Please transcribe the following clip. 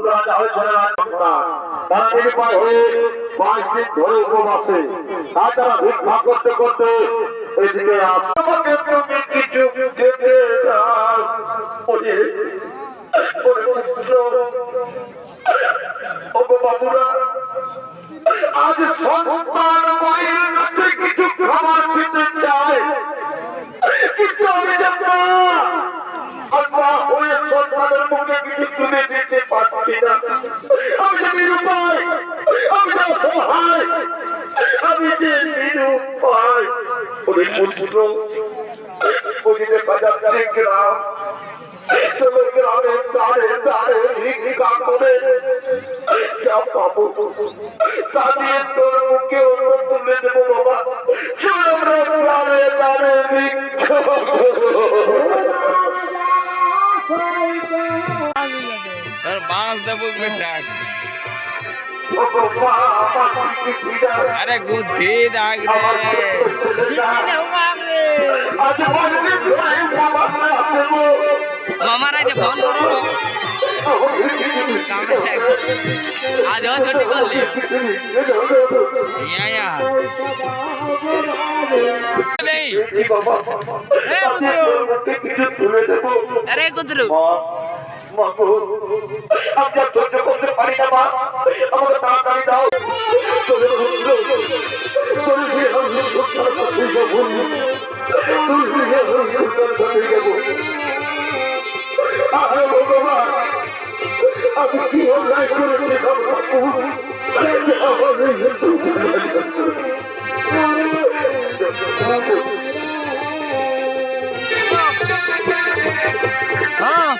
রাজা হয়েছিল তারা নিরুপায় হয়ে 5 দিন ধরে উপবাসে তাছাড়া ভিক্ষা করতে করতে এদিকে তোমাকে তুমি কিছু খেতে দাও বাবুরা আজ সন্তান মায়ের কাছে কিছু খাবার খেতে চায় কিন্তু আমি জানবো হয়ে সন্তানের মুখে কিছু তুলে দিতে পারছি না। আমি যে নিরুপায়, আমি যে অসহায়, আমি যে নিরুপায়। ওদের পুত্র ওদিকে বাজাচ্ছে গ্রাম, চলো গ্রামে দাঁড়ে দাঁড়ে ভিক্ষা করে যা পাবো তা দিয়ে তোর মুখে অন্য তুলে দেবো বাবা। চলো আমরা দাঁড়ে দাঁড়ে ভিক্ষা তোর বাঁশ দেবো বেটা আরে গুদ্ধি দাগ রে মামারা যে ফোন করো কামে দেখো আজ ছুটি कर लियो या नहीं अरे कुतरू আমি যা সহ্য করতে পারি না মা, আমাকে তাড়াতাড়ি দাও। আমি কি অন্যায় করেছি हाँ